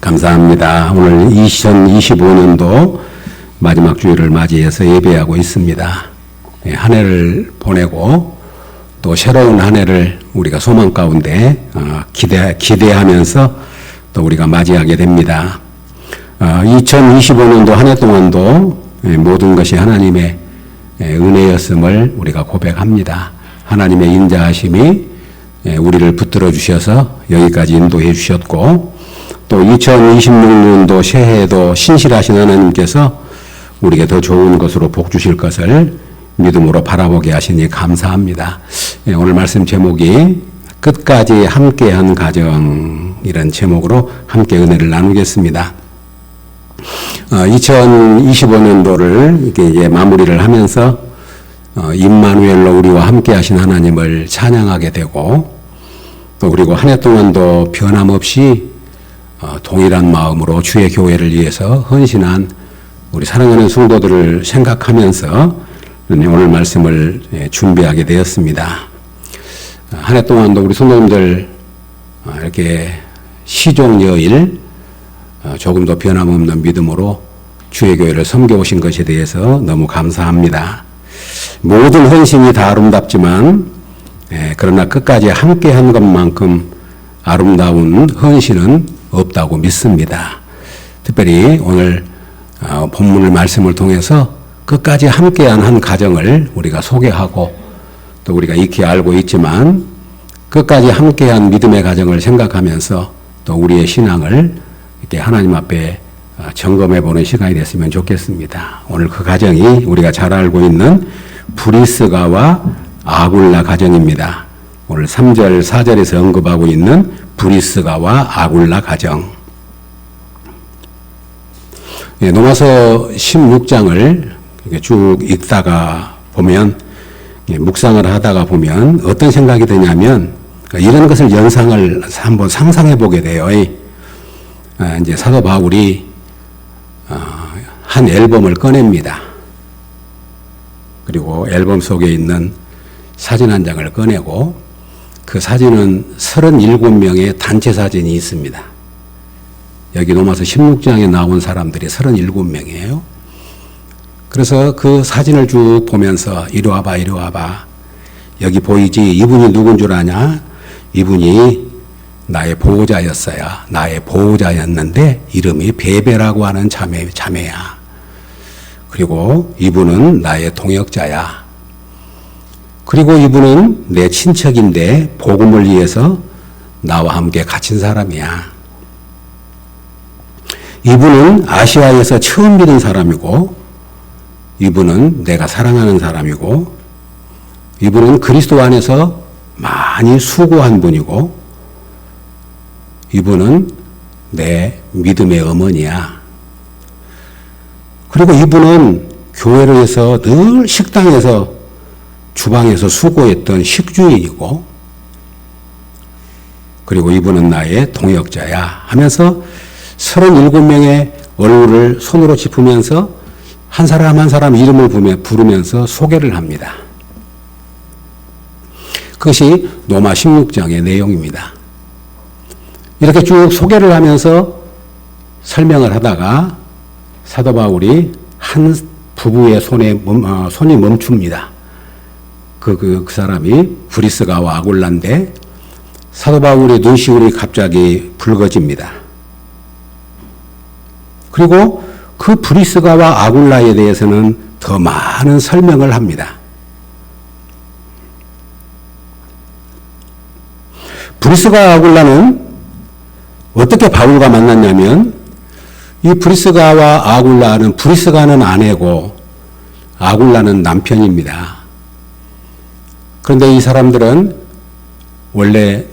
감사합니다. 오늘 2025년도 마지막 주일을 맞이해서 예배하고 있습니다. 한 해를 보내고 또 새로운 한 해를 우리가 소망 가운데 기대하면서 또 우리가 맞이하게 됩니다. 2025년도 한 해 동안도 모든 것이 하나님의 은혜였음을 우리가 고백합니다. 하나님의 인자하심이 우리를 붙들어 주셔서 여기까지 인도해 주셨고, 또 2026년도 새해에도 신실하신 하나님께서 우리에게 더 좋은 것으로 복 주실 것을 믿음으로 바라보게 하시니 감사합니다. 오늘 말씀 제목이 끝까지 함께한 가정, 이런 제목으로 함께 은혜를 나누겠습니다. 2025년도를 이렇게 마무리를 하면서 임마누엘로 우리와 함께 하신 하나님을 찬양하게 되고, 또 그리고 한 해 동안도 변함없이 동일한 마음으로 주의 교회를 위해서 헌신한 우리 사랑하는 성도들을 생각하면서 오늘 말씀을 준비하게 되었습니다. 한 해 동안도 우리 성도님들 이렇게 시종여일 조금도 변함없는 믿음으로 주의 교회를 섬겨오신 것에 대해서 너무 감사합니다. 모든 헌신이 다 아름답지만 그러나 끝까지 함께한 것만큼 아름다운 헌신은 없다고 믿습니다. 특별히 오늘 본문의 말씀을 통해서 끝까지 함께한 한 가정을 우리가 소개하고, 또 우리가 익히 알고 있지만 끝까지 함께한 믿음의 가정을 생각하면서 또 우리의 신앙을 이렇게 하나님 앞에 점검해 보는 시간이 됐으면 좋겠습니다. 오늘 그 가정이 우리가 잘 알고 있는 브리스가와 아굴라 가정입니다. 오늘 3절, 4절에서 언급하고 있는 브리스가와 아굴라 가정. 로마서 16장을 쭉 읽다가 보면, 묵상을 하다가 보면 어떤 생각이 드냐면, 이런 것을 연상을 한번 상상해 보게 돼요. 이제 사도 바울이 한 앨범을 꺼냅니다. 그리고 앨범 속에 있는 사진 한 장을 꺼내고, 그 사진은 37명의 단체 사진이 있습니다. 여기 로마서 16장에 나온 사람들이 37명이에요. 그래서 그 사진을 쭉 보면서 이리 와봐, 이리 와봐. 여기 보이지? 이분이 누군 줄 아냐? 이분이 나의 보호자였어요. 나의 보호자였는데 이름이 베베라고 하는 자매야. 그리고 이분은 나의 동역자야. 그리고 이분은 내 친척인데 복음을 위해서 나와 함께 갇힌 사람이야. 이분은 아시아에서 처음 믿은 사람이고, 이분은 내가 사랑하는 사람이고, 이분은 그리스도 안에서 많이 수고한 분이고, 이분은 내 믿음의 어머니야. 그리고 이분은 교회를 해서 늘 식당에서 주방에서 수고했던 식주인이고, 그리고 이분은 나의 동역자야 하면서 37명의 얼굴을 손으로 짚으면서 한 사람 한 사람 이름을 부르면서 소개를 합니다. 그것이 로마 16장의 내용입니다. 이렇게 쭉 소개를 하면서 설명을 하다가 사도 바울이 한 부부의 손이 멈춥니다. 그 사람이 브리스가와 아굴라인데, 사도 바울의 눈시울이 갑자기 붉어집니다. 그리고 그 브리스가와 아굴라에 대해서는 더 많은 설명을 합니다. 브리스가와 아굴라는 어떻게 바울과 만났냐면, 이 브리스가와 아굴라는, 브리스가는 아내고 아굴라는 남편입니다. 그런데 이 사람들은 원래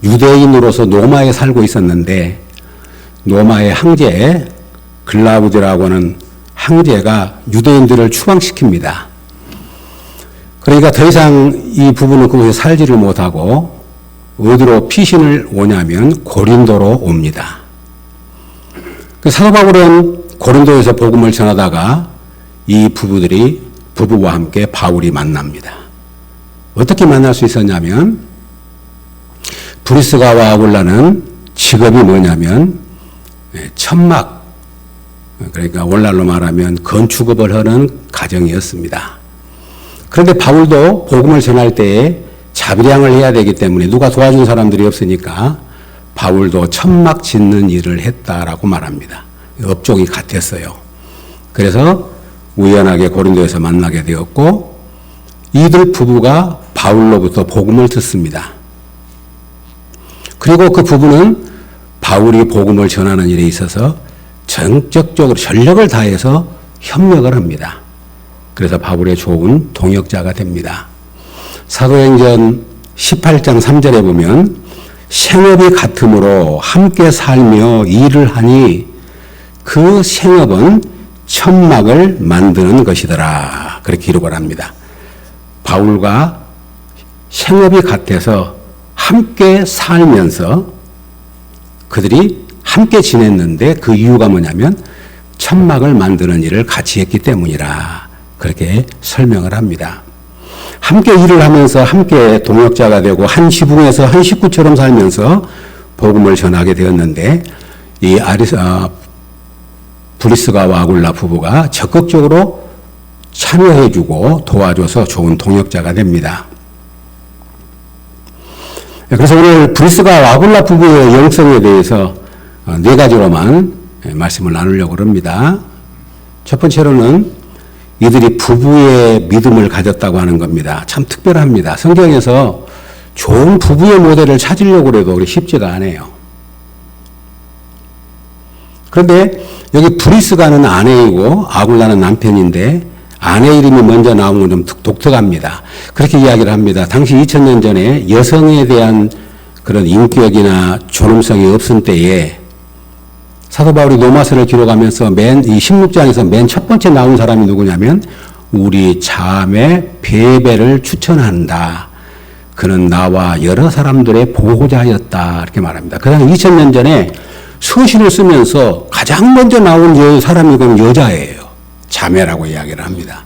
유대인으로서 로마에 살고 있었는데, 로마의 황제 글라우디라고 하는 황제가 유대인들을 추방시킵니다. 그러니까 더 이상 이 부부는 그곳에 살지를 못하고 어디로 피신을 오냐면 고린도로 옵니다. 사도 바울은 고린도에서 복음을 전하다가 이 부부와 함께 바울이 만납니다. 어떻게 만날 수 있었냐면, 브리스가와 아굴라는 직업이 뭐냐면 천막, 그러니까 오늘날로 말하면 건축업을 하는 가정이었습니다. 그런데 바울도 복음을 전할 때에 자비량을 해야 되기 때문에 누가 도와준 사람들이 없으니까 바울도 천막 짓는 일을 했다라고 말합니다. 업종이 같았어요. 그래서 우연하게 고린도에서 만나게 되었고 이들 부부가 바울로부터 복음을 듣습니다. 그리고 그 부부는 바울이 복음을 전하는 일에 있어서 전적으로 전력을 다해서 협력을 합니다. 그래서 바울의 좋은 동역자가 됩니다. 사도행전 18장 3절에 보면 생업이 같으므로 함께 살며 일을 하니 그 생업은 천막을 만드는 것이더라. 그렇게 기록을 합니다. 바울과 생업이 같아서 함께 살면서 그들이 함께 지냈는데 그 이유가 뭐냐면 천막을 만드는 일을 같이 했기 때문이라. 그렇게 설명을 합니다. 함께 일을 하면서 함께 동역자가 되고 한 지붕에서 한 식구처럼 살면서 복음을 전하게 되었는데 이 브리스가와 아굴라 부부가 적극적으로 참여해주고 도와줘서 좋은 동역자가 됩니다. 그래서 오늘 브리스가와 아굴라 부부의 영성에 대해서 네 가지로만 말씀을 나누려고 합니다. 첫 번째로는 이들이 부부의 믿음을 가졌다고 하는 겁니다. 참 특별합니다. 성경에서 좋은 부부의 모델을 찾으려고 해도 쉽지가 않아요. 그런데 여기 브리스가는 아내이고 아굴라는 남편인데 아내 이름이 먼저 나오는 건 좀 독특합니다. 그렇게 이야기를 합니다. 당시 2000년 전에 여성에 대한 그런 인격이나 존엄성이 없은 때에 사도 바울이 로마서를 기록하면서 이 16장에서 맨 첫 번째 나온 사람이 누구냐면 우리 자매 베베를 추천한다. 그는 나와 여러 사람들의 보호자였다. 이렇게 말합니다. 그 다음에 2000년 전에 서신을 쓰면서 가장 먼저 나온 사람이 그건 여자예요. 자매라고 이야기를 합니다.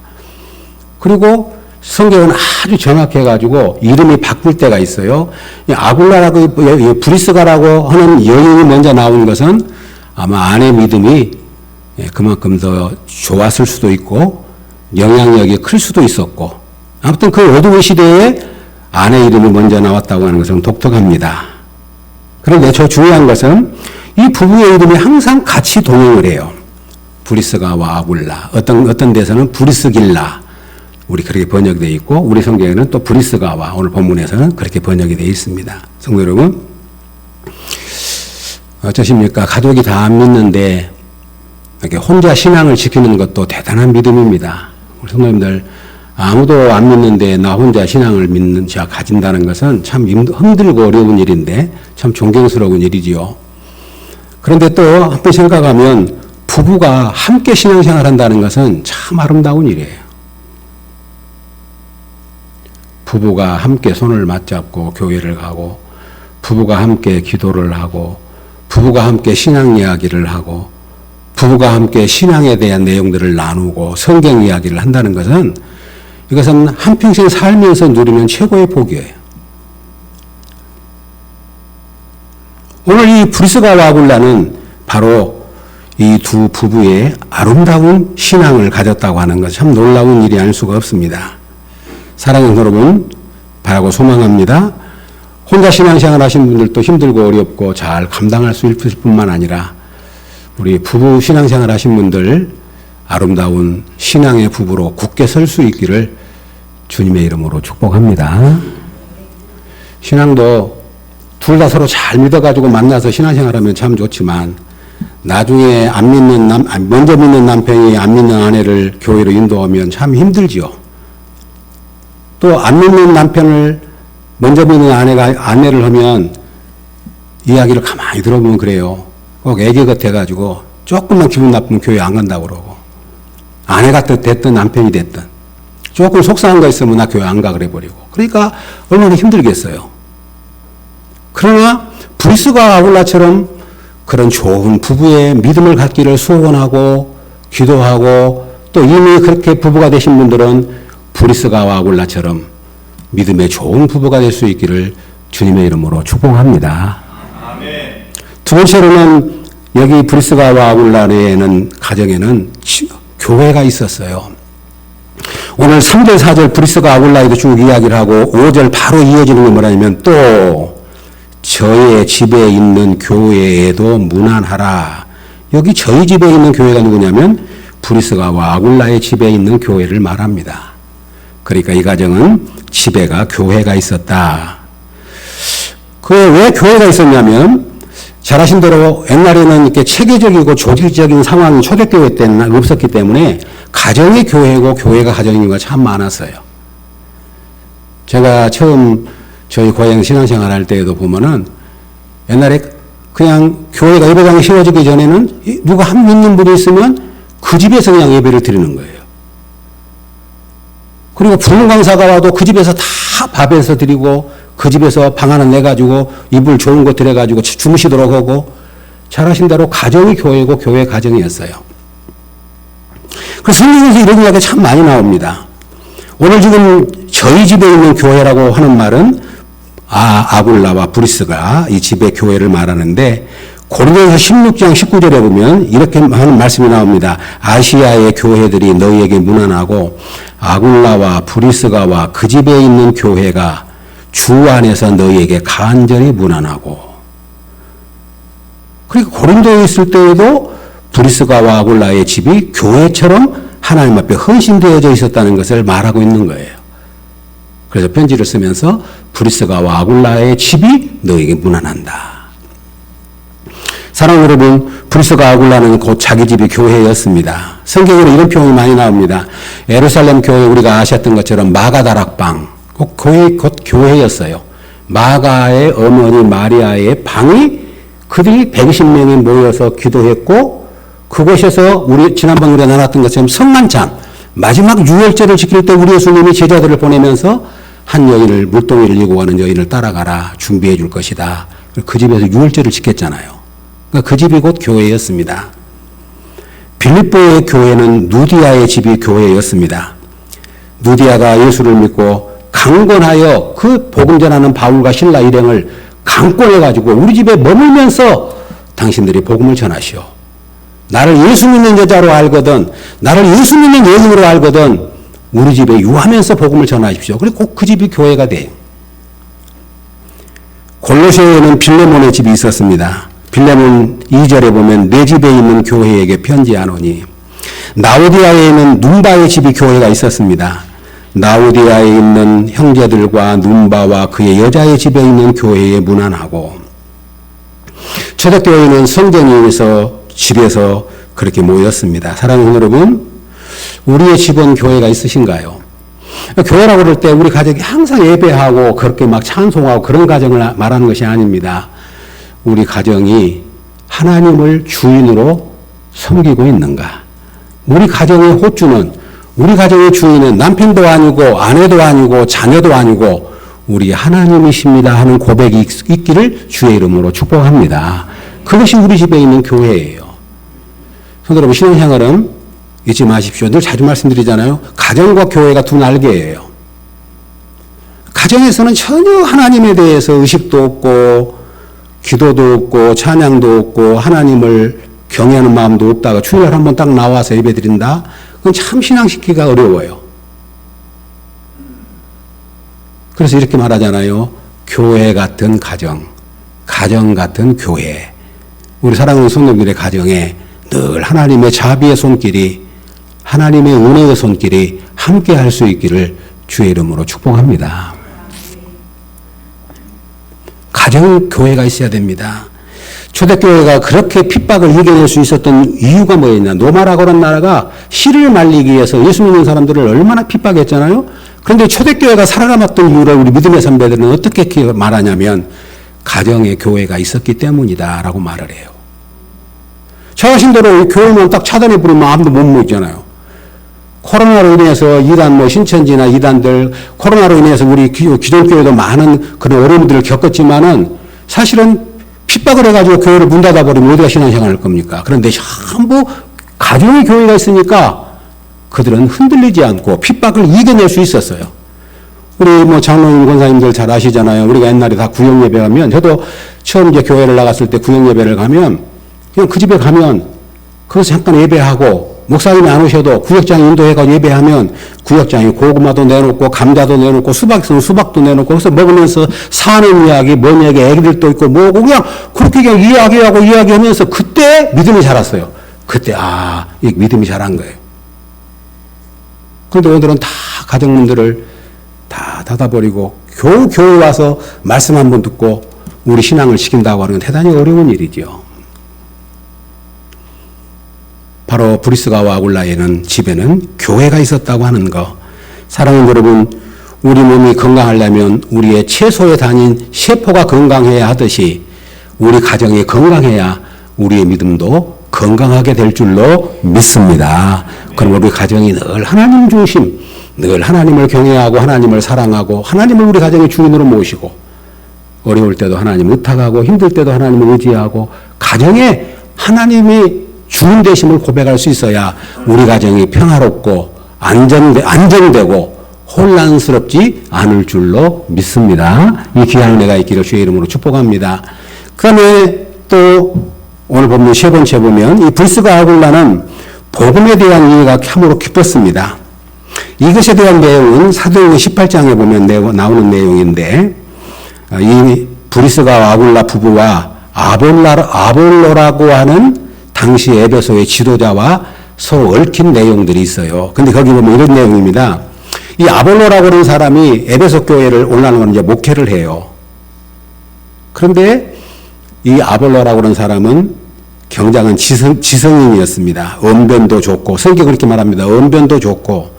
그리고 성경은 아주 정확해가지고 이름이 바꿀 때가 있어요. 아굴라라고 브리스가라고 하는 여인이 먼저 나온 것은 아마 아내 믿음이 그만큼 더 좋았을 수도 있고 영향력이 클 수도 있었고 아무튼 그 어두운 시대에 아내 이름이 먼저 나왔다고 하는 것은 독특합니다. 그런데 저 중요한 것은 이 부부의 이름이 항상 같이 동행을 해요. 브리스가와 아굴라. 어떤 데서는 브리스길라. 우리 그렇게 번역되어 있고 우리 성경에는 또 브리스가와 오늘 본문에서는 그렇게 번역이 되어 있습니다. 성도 여러분 어쩌십니까? 가족이 다 안 믿는데 이렇게 혼자 신앙을 지키는 것도 대단한 믿음입니다. 우리 성도님들 아무도 안 믿는데 나 혼자 신앙을 믿는 자 가진다는 것은 참 힘들고 어려운 일인데 참 존경스러운 일이지요. 그런데 또 한번 생각하면 부부가 함께 신앙생활 한다는 것은 참 아름다운 일이에요. 부부가 함께 손을 맞잡고 교회를 가고 부부가 함께 기도를 하고 부부가 함께 신앙 이야기를 하고 부부가 함께 신앙에 대한 내용들을 나누고 성경 이야기를 한다는 것은 이것은 한평생 살면서 누리는 최고의 복이에요. 오늘 이 브리스가와 아굴라는 바로 이 두 부부의 아름다운 신앙을 가졌다고 하는 것 참 놀라운 일이 아닐 수가 없습니다. 사랑하는 여러분 바라고 소망합니다. 혼자 신앙생활 하시는 분들도 힘들고 어렵고 잘 감당할 수 있을 뿐만 아니라 우리 부부 신앙생활 하신 분들 아름다운 신앙의 부부로 굳게 설 수 있기를 주님의 이름으로 축복합니다. 신앙도 둘 다 서로 잘 믿어가지고 만나서 신앙생활하면 참 좋지만 나중에 먼저 믿는 남편이 안 믿는 아내를 교회로 인도하면 참 힘들지요. 또 안 믿는 남편을 먼저 믿는 아내를 하면 이야기를 가만히 들어보면 그래요. 꼭 애기 같아가지고 조금만 기분 나쁘면 교회 안 간다고 그러고 아내가 됐든 남편이 됐든 조금 속상한 거 있으면 나 교회 안 가 그래 버리고 그러니까 얼마나 힘들겠어요. 그러나 브리스가 아굴라처럼 그런 좋은 부부의 믿음을 갖기를 소원하고 기도하고 또 이미 그렇게 부부가 되신 분들은 브리스가와 아굴라처럼 믿음의 좋은 부부가 될 수 있기를 주님의 이름으로 축복합니다. 아멘. 두 번째로는 여기 브리스가와 아굴라에는 가정에는 교회가 있었어요. 오늘 3절, 4절 브리스가 아굴라에도 쭉 이야기를 하고 5절 바로 이어지는 게 뭐냐면 또 저의 집에 있는 교회에도 문안하라. 여기 저희 집에 있는 교회가 누구냐면 브리스가와 아굴라의 집에 있는 교회를 말합니다. 그러니까 이 가정은 집에가 교회가 있었다. 왜 교회가 있었냐면 잘 아신 대로 옛날에는 이렇게 체계적이고 조직적인 상황이 초대교회 때는 없었기 때문에 가정이 교회고 교회가 가정인 경우가 참 많았어요. 제가 처음 저희 고향 신앙생활 할 때에도 보면은 옛날에 그냥 교회가 예배당이 세워지기 전에는 누가 한 믿는 분이 있으면 그 집에서 그냥 예배를 드리는 거예요. 그리고 부흥 강사가 와도 그 집에서 다 밥에서 드리고 그 집에서 방 하나 내가지고 이불 좋은 거 들여가지고 주무시도록 하고 잘 아신 대로 가정이 교회고 교회 가정이었어요. 그래서 성경에서 이런 이야기가 참 많이 나옵니다. 오늘 지금 저희 집에 있는 교회라고 하는 말은 아굴라와 브리스가 이 집의 교회를 말하는데 고린도서 16장 19절에 보면 이렇게 하는 말씀이 나옵니다. 아시아의 교회들이 너희에게 문안하고 아굴라와 브리스가와 그 집에 있는 교회가 주 안에서 너희에게 간절히 문안하고. 그리고 고린도에 있을 때에도 브리스가와 아굴라의 집이 교회처럼 하나님 앞에 헌신되어져 있었다는 것을 말하고 있는 거예요. 그래서 편지를 쓰면서 브리스가와 아굴라의 집이 너희에게 문안한다. 사랑하는 여러분, 브리스가 아굴라는 곧 자기 집이 교회였습니다. 성경으로 이런 표현이 많이 나옵니다. 예루살렘 교회 우리가 아셨던 것처럼 마가다락방, 곧 교회였어요. 마가의 어머니 마리아의 방이 그들이 120명이 모여서 기도했고 그곳에서 우리 지난번 우리가 나눴던 것처럼 성만찬 마지막 유월절을 지킬 때 우리 예수님이 제자들을 보내면서 한 여인을 물동이를 이고 가는 여인을 따라가라 준비해 줄 것이다. 그 집에서 유월절을 지켰잖아요. 그러니까 그 집이 곧 교회였습니다. 빌립보의 교회는 누디아의 집이 교회였습니다. 누디아가 예수를 믿고 강권하여 그 복음 전하는 바울과 실라 일행을 강권해가지고 우리 집에 머물면서 당신들이 복음을 전하시오. 나를 예수 믿는 여자로 알거든, 나를 예수 믿는 여인으로 알거든, 우리 집에 유하면서 복음을 전하십시오. 그리고 꼭 그 집이 교회가 돼요. 골로새에는 빌레몬의 집이 있었습니다. 빌레몬 2절에 보면 내 집에 있는 교회에게 편지하노니. 나우디아에는 눈바의 집이 교회가 있었습니다. 나우디아에 있는 형제들과 눈바와 그의 여자의 집에 있는 교회에 문안하고. 초대교회는 성전에서 집에서 그렇게 모였습니다. 사랑하는 여러분, 우리의 집은 교회가 있으신가요? 교회라고 그럴 때 우리 가족이 항상 예배하고 그렇게 막 찬송하고 그런 가정을 말하는 것이 아닙니다. 우리 가정이 하나님을 주인으로 섬기고 있는가? 우리 가정의 호주는, 우리 가정의 주인은 남편도 아니고 아내도 아니고 자녀도 아니고 우리 하나님이십니다 하는 고백이 있기를 주의 이름으로 축복합니다. 그것이 우리 집에 있는 교회예요. 성도 여러분, 신앙생활은 잊지 마십시오. 늘 자주 말씀드리잖아요. 가정과 교회가 두 날개예요. 가정에서는 전혀 하나님에 대해서 의식도 없고 기도도 없고 찬양도 없고 하나님을 경외하는 마음도 없다가 주일 한번 딱 나와서 예배드린다? 그건 참 신앙시키기가 어려워요. 그래서 이렇게 말하잖아요. 교회 같은 가정, 가정 같은 교회. 우리 사랑하는 성도들의 가정에 늘 하나님의 자비의 손길이, 하나님의 은혜의 손길이 함께 할 수 있기를 주의 이름으로 축복합니다. 가정 교회가 있어야 됩니다. 초대교회가 그렇게 핍박을 이겨낼 수 있었던 이유가 뭐였냐. 노마라고라는 나라가 씨를 말리기 위해서 예수 믿는 사람들을 얼마나 핍박했잖아요. 그런데 초대교회가 살아남았던 이유를 우리 믿음의 선배들은 어떻게 말하냐면 가정에 교회가 있었기 때문이다라고 말을 해요. 저 하신 대로 교회만 딱 차단해 버리면 아무도 못 모이잖아요. 코로나로 인해서 이단 신천지나 이단들 코로나로 인해서 우리 기존 교회도 많은 그런 어려움들을 겪었지만은 사실은 핍박을 해가지고 교회를 문 닫아버리면 어디가 신앙생활 할 겁니까? 그런데 전부 가정의 교회가 있으니까 그들은 흔들리지 않고 핍박을 이겨낼 수 있었어요. 우리 장로님, 권사님들 잘 아시잖아요. 우리가 옛날에 다 구역 예배 가면, 저도 처음 이제 교회를 나갔을 때 구역 예배를 가면 그냥 그 집에 가면 거기서 잠깐 예배하고 목사님이 안 오셔도 구역장이 인도해가지고 예배하면 구역장이 고구마도 내놓고 감자도 내놓고 수박 있으면 수박도 내놓고 거기서 먹으면서 사는 이야기, 뭔 이야기, 애기들도 있고 뭐고 그냥 그렇게 그냥 이야기하면서 그때 믿음이 자랐어요. 그때 이 믿음이 자란 거예요. 그런데 오늘은 다 가정문들을 다 닫아버리고 겨우 와서 말씀 한 번 듣고 우리 신앙을 지킨다고 하는 건 대단히 어려운 일이죠. 바로 브리스가와 아굴라에는 집에는 교회가 있었다고 하는 거. 사랑하는 여러분, 우리 몸이 건강하려면 우리의 채소에 다닌 세포가 건강해야 하듯이 우리 가정이 건강해야 우리의 믿음도 건강하게 될 줄로 믿습니다. 그럼 우리 가정이 늘 하나님 중심, 늘 하나님을 경외하고 하나님을 사랑하고 하나님을 우리 가정의 주인으로 모시고 어려울 때도 하나님 의탁하고 힘들 때도 하나님을 의지하고 가정에 하나님이 주인 되심을 고백할 수 있어야 우리 가정이 평화롭고 안정되고 혼란스럽지 않을 줄로 믿습니다. 이 귀한 은혜가 있기를 주의 이름으로 축복합니다. 그 다음에 또 오늘 본문 세 번째 보면 이 브리스가 아굴라는 복음에 대한 이해가 참으로 깊었습니다. 이것에 대한 내용은 사도행전 18장에 보면 나오는 내용인데 이 브리스가 아굴라 부부와 아볼로라고 하는 당시 에베소의 지도자와 서로 얽힌 내용들이 있어요. 근데 거기 보면 이런 내용입니다. 이 아볼로라고 하는 사람이 에베소 교회를 오늘날은 이제 목회를 해요. 그런데 이 아볼로라고 하는 사람은 경장은 지성인이었습니다. 언변도 좋고, 성경 그렇게 말합니다. 언변도 좋고,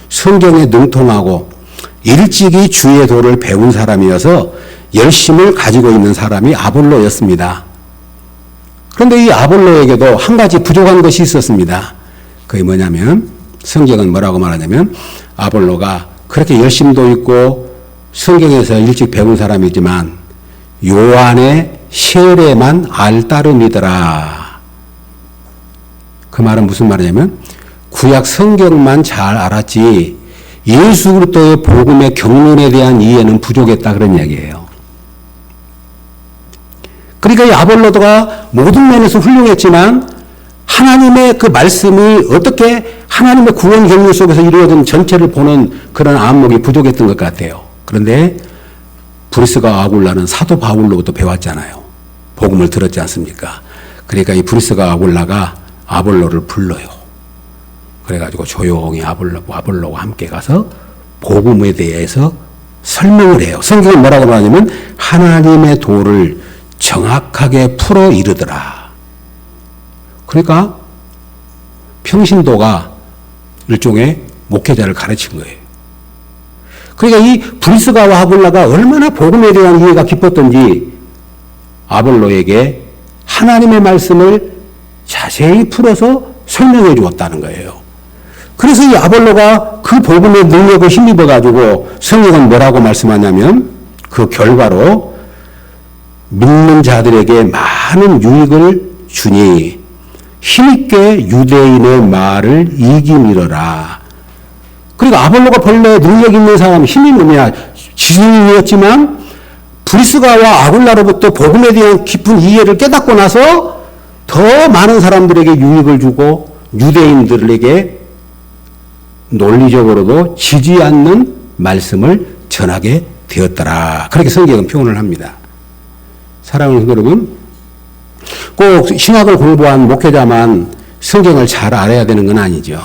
성경에 능통하고, 일찍이 주의 도를 배운 사람이어서 열심을 가지고 있는 사람이 아볼로였습니다. 그런데 이 아볼로에게도 한 가지 부족한 것이 있었습니다. 그게 뭐냐면 성경은 뭐라고 말하냐면 아볼로가 그렇게 열심도 있고 성경에서 일찍 배운 사람이지만 요한의 세례만 알따름이더라. 그 말은 무슨 말이냐면 구약 성경만 잘 알았지 예수 그리스도의 복음의 경륜에 대한 이해는 부족했다 그런 얘기예요. 그러니까 이 아볼로가 모든 면에서 훌륭했지만 하나님의 그 말씀이 어떻게 하나님의 구원 경륜 속에서 이루어진 전체를 보는 그런 안목이 부족했던 것 같아요. 그런데 브리스가 아굴라는 사도 바울로부터 배웠잖아요. 복음을 들었지 않습니까? 그러니까 이 브리스가 아굴라가 아볼로를 불러요. 그래가지고 조용히 아볼로와 함께 가서 복음에 대해서 설명을 해요. 성경은 뭐라고 말하냐면 하나님의 도를 정확하게 풀어 이르더라. 그러니까 평신도가 일종의 목회자를 가르친 거예요. 그러니까 이 브리스가와 아굴라가 얼마나 복음에 대한 이해가 깊었던지 아볼로에게 하나님의 말씀을 자세히 풀어서 설명해 주었다는 거예요. 그래서 이 아볼로가 그 복음의 능력을 힘입어 가지고 성경은 뭐라고 말씀하냐면 그 결과로 믿는 자들에게 많은 유익을 주니 힘있게 유대인의 말을 이기미러라. 그러니까 아볼로가 본래 능력 있는 사람, 힘이 뭐냐, 지성인이었지만 브리스가와 아굴라로부터 복음에 대한 깊은 이해를 깨닫고 나서 더 많은 사람들에게 유익을 주고 유대인들에게 논리적으로도 지지 않는 말씀을 전하게 되었더라. 그렇게 성경은 표현을 합니다. 사랑하는 여러분, 꼭 신학을 공부한 목회자만 성경을 잘 알아야 되는 건 아니죠.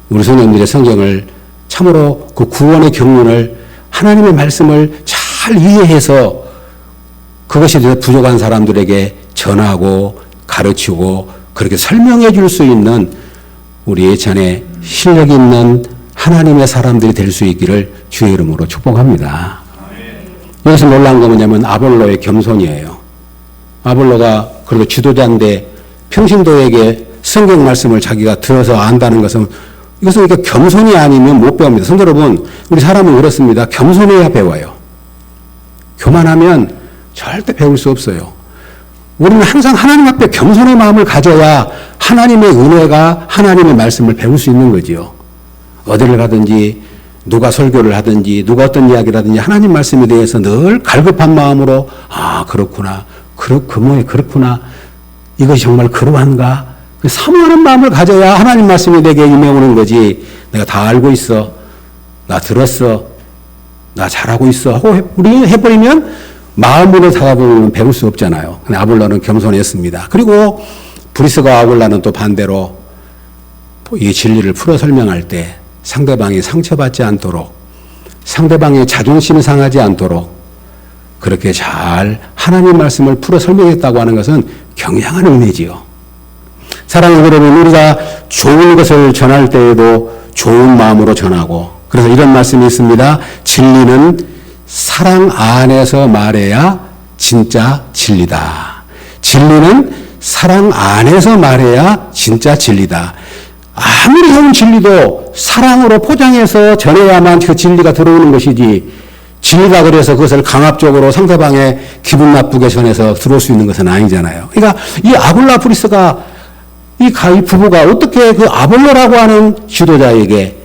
우리 성도님들의 성경을 참으로 그 구원의 경륜을 하나님의 말씀을 잘 이해해서 그것에 대해서 부족한 사람들에게 전하고 가르치고 그렇게 설명해 줄 수 있는 우리 예찬에 실력 있는 하나님의 사람들이 될 수 있기를 주의 이름으로 축복합니다. 여기서 놀라운 건 뭐냐면 아볼로의 겸손이에요. 아볼로가 그래도 지도자인데 평신도에게 성경 말씀을 자기가 들어서 안다는 것은 이것은 그러니까 겸손이 아니면 못 배웁니다. 성도 여러분, 우리 사람은 그렇습니다. 겸손해야 배워요. 교만하면 절대 배울 수 없어요. 우리는 항상 하나님 앞에 겸손의 마음을 가져야 하나님의 은혜가 하나님의 말씀을 배울 수 있는 거지요. 어디를 가든지 누가 설교를 하든지 누가 어떤 이야기를 하든지 하나님 말씀에 대해서 늘 갈급한 마음으로 그렇구나. 그렇구나. 이것이 정말 그러한가? 사모하는 마음을 가져야 하나님 말씀이 내게 임해오는 거지. 내가 다 알고 있어. 나 들었어. 나 잘하고 있어. 하고 우리 해버리면 마음으로 다가보면 배울 수 없잖아요. 근데 아볼로는 겸손했습니다. 그리고 브리스가 아굴라는 또 반대로 이 진리를 풀어 설명할 때 상대방이 상처받지 않도록, 상대방의 자존심이 상하지 않도록 그렇게 잘 하나님 말씀을 풀어 설명했다고 하는 것은 경량한 은혜지요. 사랑하는 여러분, 우리가 좋은 것을 전할 때에도 좋은 마음으로 전하고, 그래서 이런 말씀이 있습니다. 진리는 사랑 안에서 말해야 진짜 진리다. 진리는 사랑 안에서 말해야 진짜 진리다. 아무리 좋은 진리도 사랑으로 포장해서 전해야만 그 진리가 들어오는 것이지, 진리가 그래서 그것을 강압적으로 상대방의 기분 나쁘게 전해서 들어올 수 있는 것은 아니잖아요. 그러니까 이 아굴라 브리스가 이 부부가 어떻게 그 아볼로라고 하는 지도자에게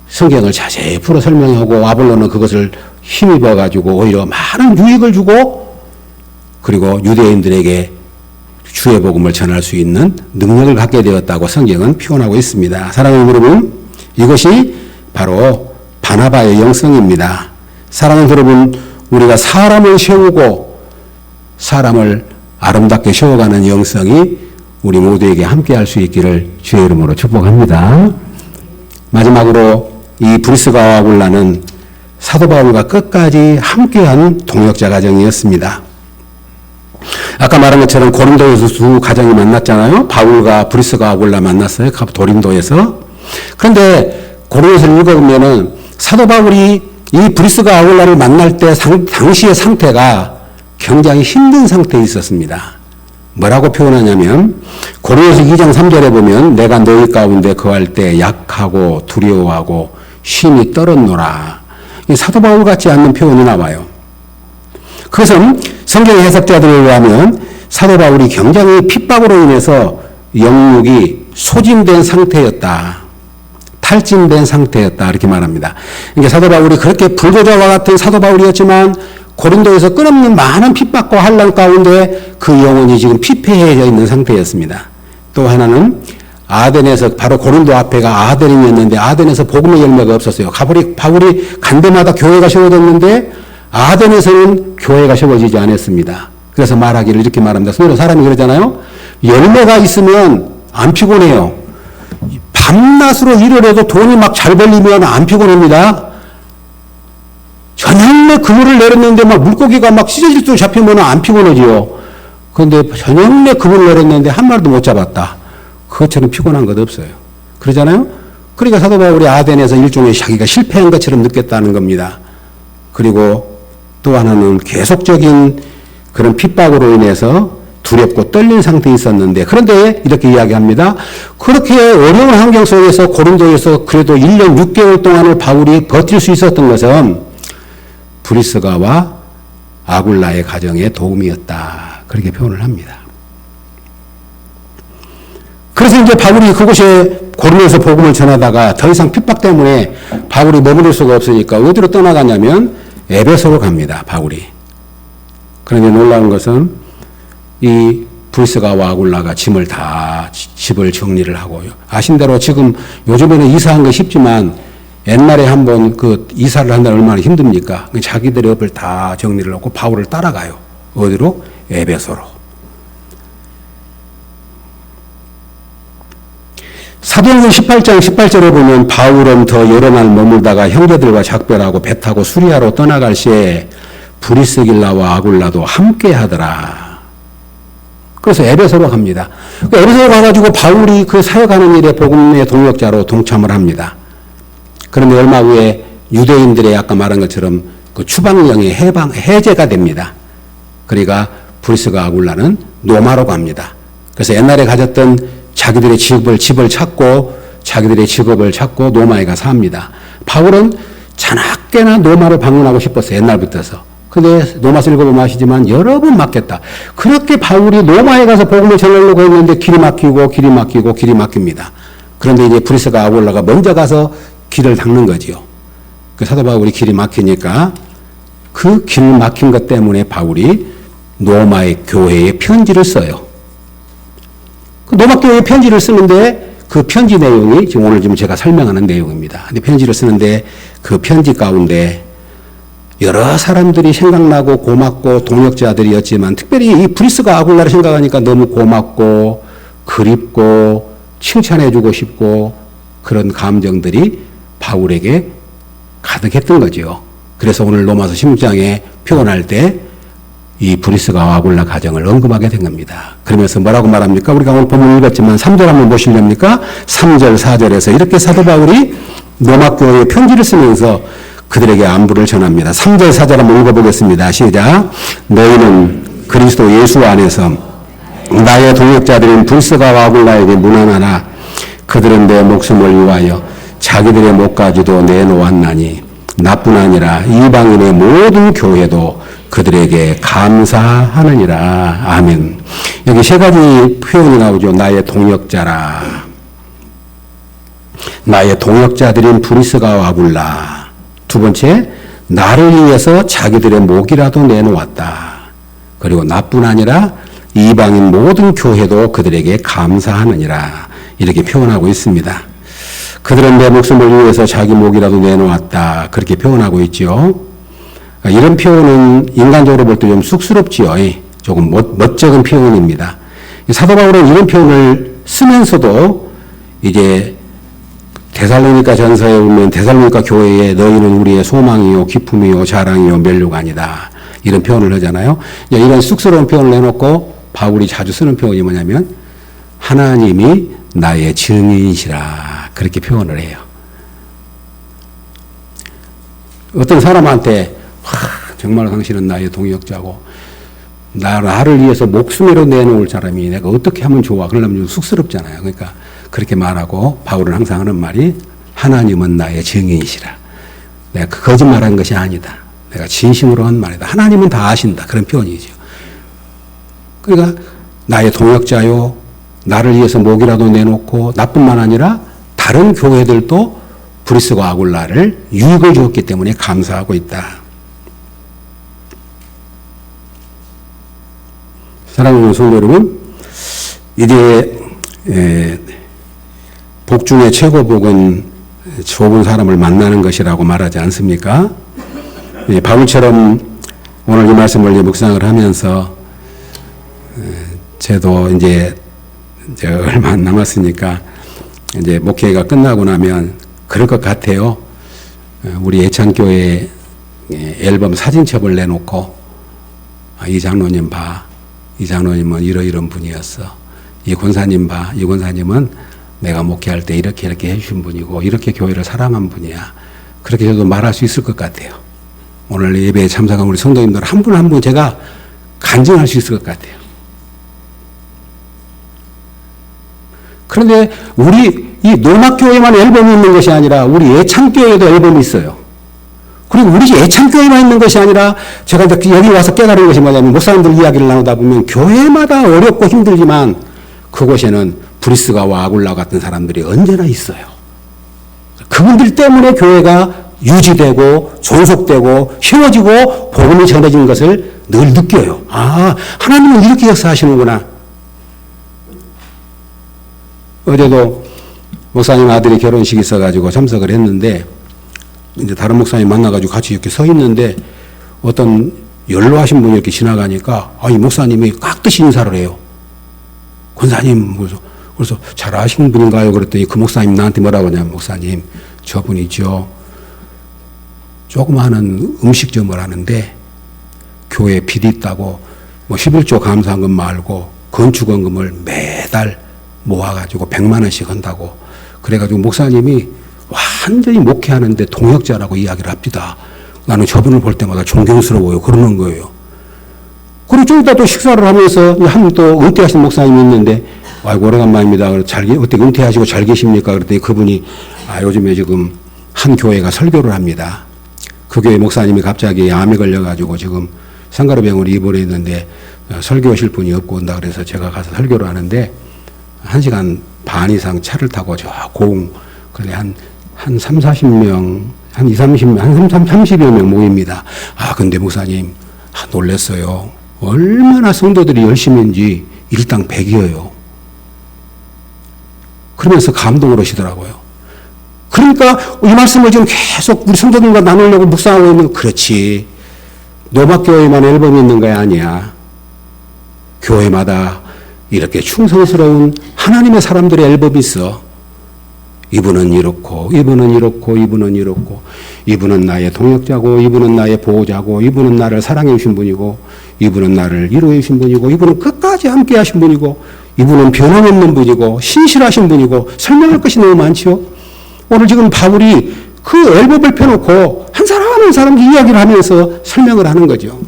성경을 자세히 풀어 설명하고, 아볼로는 그것을 힘입어 가지고 오히려 많은 유익을 주고, 그리고 유대인들에게 주의 복음을 전할 수 있는 능력을 갖게 되었다고 성경은 표현하고 있습니다. 사랑하는 여러분, 이것이 바로 바나바의 영성입니다. 사랑하는 여러분, 우리가 사람을 세우고 사람을 아름답게 세워가는 영성이 우리 모두에게 함께 할 수 있기를 주의 이름으로 축복합니다. 마지막으로 이 브리스가와 아굴라는 사도 바울과 끝까지 함께한 동역자 가정이었습니다. 아까 말한 것처럼 고린도에서 두 가정이 만났잖아요. 바울과 브리스가 아굴라 만났어요. 고린도에서. 그런데 고린도에서 읽어보면은 사도 바울이 이 브리스가 아굴라를 만날 때 당시의 상태가 굉장히 힘든 상태에 있었습니다. 뭐라고 표현하냐면 고린도서 2장 3절에 보면 내가 너희 가운데 거할 때 약하고 두려워하고 힘이 떨었노라. 사도 바울 같지 않는 표현이 나와요. 그것은 성경 해석자들에 의하면 사도 바울이 굉장히 핍박으로 인해서 영육이 소진된 상태였다. 탈진된 상태였다. 이렇게 말합니다. 그러니까 사도 바울이 그렇게 불도저와 같은 사도 바울이었지만 고린도에서 끊임없는 많은 핍박과 환난 가운데 그 영혼이 지금 피폐해져 있는 상태였습니다. 또 하나는 아덴에서, 바로 고린도 앞에가 아덴이었는데 아덴에서 복음의 열매가 없었어요. 바울이 간 데마다 교회가 세워졌는데 아덴에서는 교회가 세워지지 않았습니다. 그래서 말하기를 이렇게 말합니다. 서로 사람이 그러잖아요. 열매가 있으면 안 피곤해요. 밤낮으로 일을 해도 돈이 막 잘 벌리면 안 피곤합니다. 저녁에 그물을 내렸는데 막 물고기가 막 찢어질 잡히면 안 피곤하지요. 그런데 저녁에 그물을 내렸는데 한 마리도 못 잡았다. 그것처럼 피곤한 것 없어요. 그러잖아요. 그러니까 사도 바울이 아덴에서 일종의 자기가 실패한 것처럼 느꼈다는 겁니다. 그리고 또 하나는 계속적인 그런 핍박으로 인해서 두렵고 떨린 상태에 있었는데, 그런데 이렇게 이야기합니다. 그렇게 어려운 환경 속에서 고린도에서 그래도 1년 6개월 동안을 바울이 버틸 수 있었던 것은 브리스가와 아굴라의 가정의 도움이었다. 그렇게 표현을 합니다. 그래서 이제 바울이 그곳에 고린도에서 복음을 전하다가 더 이상 핍박 때문에 바울이 머무를 수가 없으니까 어디로 떠나가냐면 에베소로 갑니다. 바울이. 그런데 놀라운 것은 이 브리스가와 아굴라가 집을 정리를 하고요. 아신 대로 지금 요즘에는 이사한 거 쉽지만 옛날에 한번 그 이사를 한다면 얼마나 힘듭니까? 자기들의 업을 다 정리를 하고 바울을 따라가요. 어디로? 에베소로. 사도행전 18장 18절에 보면 바울은 더 여러 날 머물다가 형제들과 작별하고 배 타고 수리아로 떠나갈 시에 브리스길라와 아굴라도 함께 하더라. 그래서 에베소로 갑니다. 에베소로 가가지고 바울이 그 사역하는 일에 복음의 동역자로 동참을 합니다. 그런데 얼마 후에 유대인들의 아까 말한 것처럼 그 추방령이 해제가 됩니다. 그러니까 브리스가 아굴라는 노마로 갑니다. 그래서 옛날에 가졌던 자기들의 집을 찾고 자기들의 직업을 찾고 노마에 가서 삽니다. 바울은 자나깨나 노마를 방문하고 싶었어요. 옛날부터서. 근데 노마서 읽어보면 아시지만 여러 번 막혔다. 그렇게 바울이 노마에 가서 복음을 전하려고 했는데 길이 막힙니다. 그런데 이제 브리스가 아굴라가 먼저 가서 길을 닦는 거지요. 그 사도 바울이 길이 막히니까 그 길 막힌 것 때문에 바울이 노마의 교회에 편지를 써요. 노마교회 편지를 쓰는데 그 편지 내용이 지금 오늘 제가 설명하는 내용입니다. 근데 편지를 쓰는데 그 편지 가운데 여러 사람들이 생각나고 고맙고 동역자들이었지만 특별히 이 브리스가 아굴라를 생각하니까 너무 고맙고 그립고 칭찬해주고 싶고 그런 감정들이 바울에게 가득했던 거죠. 그래서 오늘 로마서 16장에 표현할 때 이 브리스가 아굴라 가정을 언급하게 된 겁니다. 그러면서 뭐라고 말합니까? 우리가 오늘 본문 읽었지만 3절 한번 보시렵니까? 3절, 4절에서 이렇게 사도 바울이 로마교회에 편지를 쓰면서 그들에게 안부를 전합니다. 3절, 4절 한번 읽어보겠습니다. 시작. 너희는 그리스도 예수 안에서 나의 동역자들인 브리스가와 아굴라에게 문안하라. 그들은 내 목숨을 위하여 자기들의 목까지도 내놓았나니 나뿐 아니라 이방인의 모든 교회도 그들에게 감사하느니라. 아멘. 여기 세 가지 표현이 나오죠. 나의 동역자라. 나의 동역자들인 브리스가와 아굴라. 두 번째, 나를 위해서 자기들의 목이라도 내놓았다. 그리고 나뿐 아니라 이방인 모든 교회도 그들에게 감사하느니라. 이렇게 표현하고 있습니다. 그들은 내 목숨을 위해서 자기 목이라도 내놓았다. 그렇게 표현하고 있죠. 이런 표현은 인간적으로 볼 때 좀 쑥스럽지요. 조금 멋쩍은 표현입니다. 사도 바울은 이런 표현을 쓰면서도 이제 데살로니가 전서에 보면 데살로니가 교회에 너희는 우리의 소망이요 기쁨이요 자랑이요 면류관이다. 이런 표현을 하잖아요. 이런 쑥스러운 표현을 해놓고 바울이 자주 쓰는 표현이 뭐냐면 하나님이 나의 증인이시라. 그렇게 표현을 해요. 어떤 사람한테 정말 당신은 나의 동역자고 나를 위해서 목숨이라도 내놓을 사람이 내가 어떻게 하면 좋아? 그러려면 좀 쑥스럽잖아요. 그러니까 그렇게 말하고 바울은 항상 하는 말이 하나님은 나의 증인이시라. 내가 거짓말한 것이 아니다. 내가 진심으로 한 말이다. 하나님은 다 아신다. 그런 표현이죠. 그러니까 나의 동역자요. 나를 위해서 목이라도 내놓고 나뿐만 아니라 다른 교회들도 브리스과 아굴라를 유익을 주었기 때문에 감사하고 있다. 사랑하는 성도 여러분, 이제 복 중에 최고 복은 좋은 사람을 만나는 것이라고 말하지 않습니까? 바울처럼 오늘 이 말씀을 묵상을 하면서 저도 이제 얼마 안 남았으니까 이제 목회가 끝나고 나면 그럴 것 같아요. 우리 예창교회 앨범 사진첩을 내놓고 이 장로님 봐. 이 장로님은 이러이런 분이었어. 이 권사님 봐. 이 권사님은 내가 목회할 때 이렇게 해주신 분이고 이렇게 교회를 사랑한 분이야. 그렇게 저도 말할 수 있을 것 같아요. 오늘 예배에 참석한 우리 성도님들 한 분 한 분 제가 간증할 수 있을 것 같아요. 그런데 우리 이 노막교회만 앨범이 있는 것이 아니라 우리 예창교회에도 앨범이 있어요. 그리고 우리 예창교회만 있는 것이 아니라 제가 여기 와서 깨달은 것이 뭐냐면 목사님들 이야기를 나누다 보면 교회마다 어렵고 힘들지만 그곳에는 브리스가와 아굴라 같은 사람들이 언제나 있어요. 그분들 때문에 교회가 유지되고 존속되고 힘어지고 복음이 전해지는 것을 늘 느껴요. 아, 하나님은 이렇게 역사하시는구나. 어제도 목사님 아들이 결혼식이 있어가지고 참석을 했는데 이제 다른 목사님 만나가지고 같이 이렇게 서 있는데 어떤 연로하신 분이 이렇게 지나가니까 이 목사님이 깍듯이 인사를 해요. 권사님, 그래서 잘 아시는 분인가요? 그랬더니 그 목사님 나한테 뭐라고 하냐면 목사님, 저분이죠. 조그마한 음식점을 하는데 교회 빚 있다고 뭐 11조 감사한금 말고 건축원금을 매달 모아가지고 100만 원씩 한다고 그래가지고 목사님이 완전히 목회하는데 동역자라고 이야기를 합니다. 나는 저분을 볼 때마다 존경스러워요. 그러는 거예요. 그리고 좀 이따 또 식사를 하면서 한 또 은퇴하신 목사님이 있는데 아이고 오래간만입니다. 어떻게 은퇴하시고 잘 계십니까? 그랬더니 그분이 요즘에 지금 한 교회가 설교를 합니다. 그 교회 목사님이 갑자기 암에 걸려가지고 지금 상가로병원에 입원해 있는데 설교하실 분이 없고 온다 그래서 제가 가서 설교를 하는데 1시간 반 이상 차를 타고 저 그래 한 3, 40명, 한 30여 명 모입니다. 근데 목사님, 놀랬어요. 얼마나 성도들이 열심인지 일당 100이에요. 그러면서 감동을 하시더라고요. 그러니까 이 말씀을 지금 계속 우리 성도들과 나누려고 묵상하고 있는, 그렇지. 노막교회만 앨범이 있는 거야? 아니야. 교회마다 이렇게 충성스러운 하나님의 사람들의 앨범이 있어. 이분은 이렇고, 이분은 이렇고, 이분은 이렇고, 이분은 나의 동역자고, 이분은 나의 보호자고, 이분은 나를 사랑해 주신 분이고, 이분은 나를 이루어 주신 분이고, 이분은 끝까지 함께 하신 분이고, 이분은 변함없는 분이고, 신실하신 분이고, 설명할 것이 너무 많지요. 오늘 지금 바울이 그 앨범을 펴놓고 한 사람 한 사람 이야기를 하면서 설명을 하는 거죠.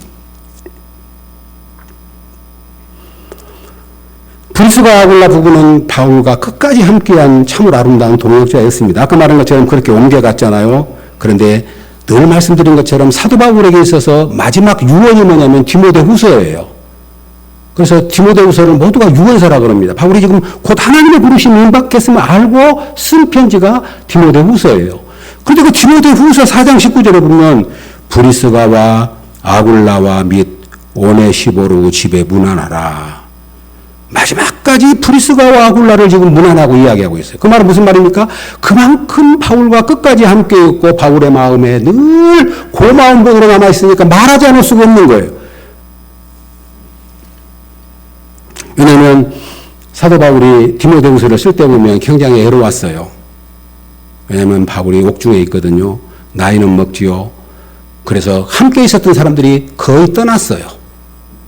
브리스가 아굴라 부부는 바울과 끝까지 함께한 참으로 아름다운 동역자였습니다. 아까 말한 것처럼 그렇게 옮겨갔잖아요. 그런데 늘 말씀드린 것처럼 사도 바울에게 있어서 마지막 유언이 뭐냐면 디모데후서예요. 그래서 디모데후서를 모두가 유언서라 그럽니다. 바울이 지금 곧 하나님의 부르심이 임박했음을 알고 쓴 편지가 디모데후서예요. 그런데 그 디모데후서 4장 19절에 보면 브리스가와 아굴라와 및 오네시보르 집에 문안하라. 마지막까지 브리스가와 아굴라를 지금 문안하고 이야기하고 있어요. 그 말은 무슨 말입니까? 그만큼 바울과 끝까지 함께했고 바울의 마음에 늘 고마운 분으로 남아있으니까 말하지 않을 수가 없는 거예요. 왜냐하면 사도 바울이 디모데후서를 쓸 때 보면 굉장히 애로웠어요. 왜냐하면 바울이 옥중에 있거든요. 나이는 먹지요. 그래서 함께 있었던 사람들이 거의 떠났어요.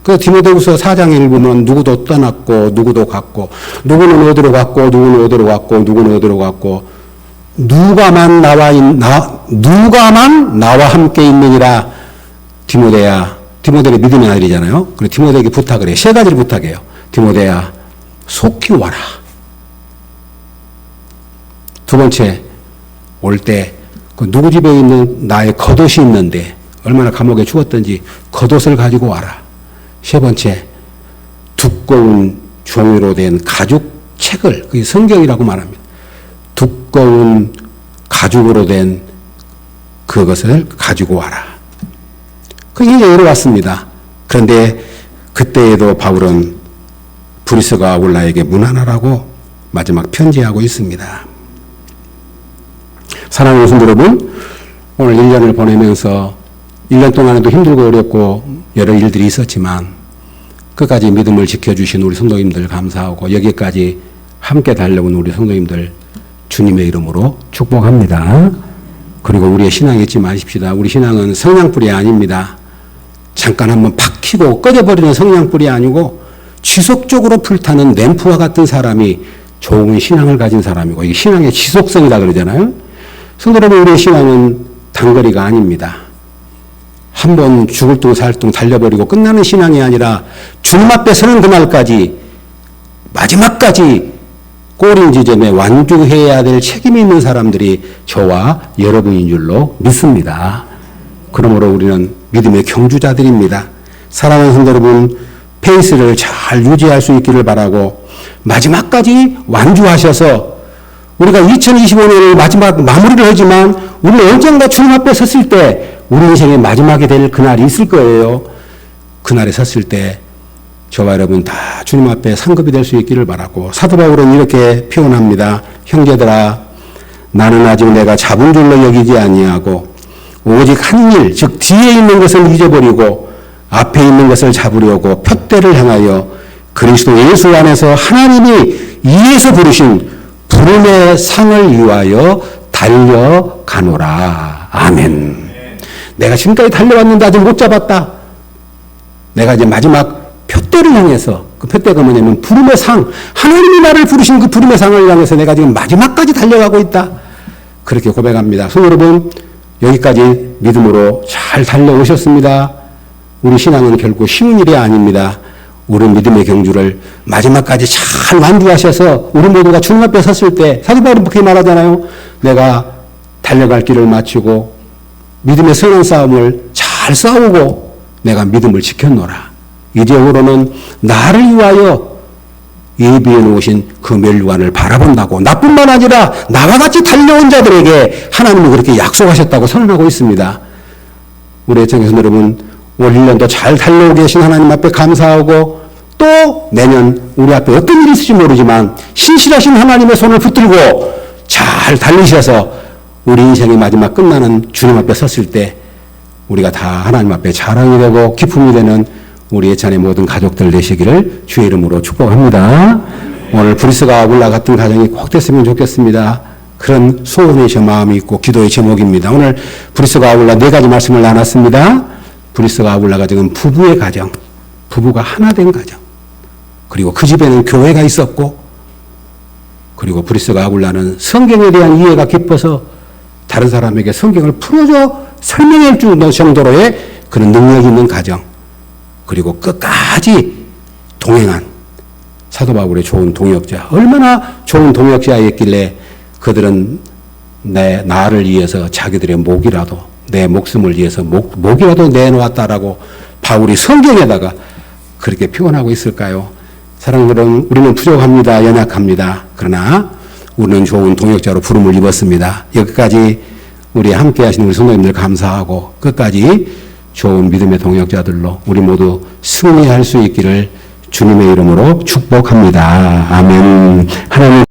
그 디모데후서 4장에 보면 누구도 떠났고 누구도 갔고 누구는 어디로 갔고 누구는 어디로 갔고 누구는 어디로 갔고 누가만 나와 함께 있느니라. 디모데는 믿음의 아들이잖아요. 그래서 디모데에게 부탁을 해요. 세 가지를 부탁해요. 디모데야, 속히 와라. 두 번째, 올 때 그 누구 집에 있는 나의 겉옷이 있는데 얼마나 감옥에 죽었던지 겉옷을 가지고 와라. 세 번째, 두꺼운 종이로 된 가죽 책을, 그게 성경이라고 말합니다. 두꺼운 가죽으로 된 그것을 가지고 와라. 그게 내려왔습니다. 그런데 그때에도 바울은 브리스가 아굴라에게 문안하라고 마지막 편지하고 있습니다. 사랑하는 성도 여러분, 오늘 1년을 보내면서 1년 동안에도 힘들고 어렵고 여러 일들이 있었지만 끝까지 믿음을 지켜주신 우리 성도님들 감사하고 여기까지 함께 달려온 우리 성도님들 주님의 이름으로 축복합니다. 그리고 우리의 신앙 잊지 마십시다. 우리 신앙은 성냥불이 아닙니다. 잠깐 한번 팍 켜고 꺼져버리는 성냥불이 아니고 지속적으로 불타는 램프와 같은 사람이 좋은 신앙을 가진 사람이고, 이게 신앙의 지속성이다 그러잖아요. 성도 여러분, 우리의 신앙은 단거리가 아닙니다. 한 번 죽을 둥 살 둥 달려버리고 끝나는 신앙이 아니라 주님 앞에 서는 그날까지 마지막까지 꼬린 지점에 완주해야 될 책임이 있는 사람들이 저와 여러분인 줄로 믿습니다. 그러므로 우리는 믿음의 경주자들입니다. 사랑하는 성도 여러분, 페이스를 잘 유지할 수 있기를 바라고 마지막까지 완주하셔서 우리가 2025년을 마지막 마무리를 하지만 우리는 언젠가 주님 앞에 섰을 때 우리 인생의 마지막이 될 그날이 있을 거예요. 그날에 섰을 때 저와 여러분 다 주님 앞에 상급이 될 수 있기를 바라고, 사도 바울은 이렇게 표현합니다. 형제들아, 나는 아직 내가 잡은 줄로 여기지 아니하고 오직 한 일, 즉 뒤에 있는 것을 잊어버리고 앞에 있는 것을 잡으려고 푯대를 향하여 그리스도 예수 안에서 하나님이 이에서 부르신 부름의 상을 위하여 달려가노라. 아멘. 내가 지금까지 달려왔는데 아직 못 잡았다. 내가 이제 마지막 푯대를 향해서, 그 푯대가 뭐냐면 부름의 상, 하나님이 나를 부르신 그 부름의 상을 향해서 내가 지금 마지막까지 달려가고 있다. 그렇게 고백합니다. 성도 여러분, 여기까지 믿음으로 잘 달려오셨습니다. 우리 신앙은 결코 쉬운 일이 아닙니다. 우리 믿음의 경주를 마지막까지 잘 완주하셔서 우리 모두가 주님 앞에 섰을 때, 사도 바울은 그렇게 말하잖아요. 내가 달려갈 길을 마치고 믿음의 선한 싸움을 잘 싸우고 내가 믿음을 지켰노라. 이제후로는 나를 위하여 예비해 놓으신 그 멸류관을 바라본다고, 나뿐만 아니라 나와 같이 달려온 자들에게 하나님은 그렇게 약속하셨다고 선언하고 있습니다. 우리 애청자 여러분, 올 1년도 잘 달려오고 계신 하나님 앞에 감사하고 또 내년 우리 앞에 어떤 일이 있을지 모르지만 신실하신 하나님의 손을 붙들고 잘 달리셔서 우리 인생의 마지막 끝나는 주님 앞에 섰을 때 우리가 다 하나님 앞에 자랑이 되고 기쁨이 되는 우리 예찬의 모든 가족들 되시기를 주의 이름으로 축복합니다. 오늘 브리스가 아굴라 같은 가정이 꼭 됐으면 좋겠습니다. 그런 소원의 제 마음이 있고 기도의 제목입니다. 오늘 브리스가 아굴라 4가지 말씀을 나눴습니다. 브리스가 아굴라 가정은 부부의 가정, 부부가 하나 된 가정, 그리고 그 집에는 교회가 있었고, 그리고 브리스가 아굴라는 성경에 대한 이해가 깊어서 다른 사람에게 성경을 풀어줘 설명할 정도로의 그런 능력 있는 가정, 그리고 끝까지 동행한 사도 바울의 좋은 동역자, 얼마나 좋은 동역자였길래 그들은 나를 위해서 자기들의 목이라도, 내 목숨을 위해서 목이라도 내놓았다라고 바울이 성경에다가 그렇게 표현하고 있을까요? 사랑하는 여러분, 우리는 부족합니다. 연약합니다. 그러나 우리는 좋은 동역자로 부름을 입었습니다. 여기까지 우리 함께 하시는 우리 성도님들 감사하고 끝까지 좋은 믿음의 동역자들로 우리 모두 승리할 수 있기를 주님의 이름으로 축복합니다. 아멘. 하나님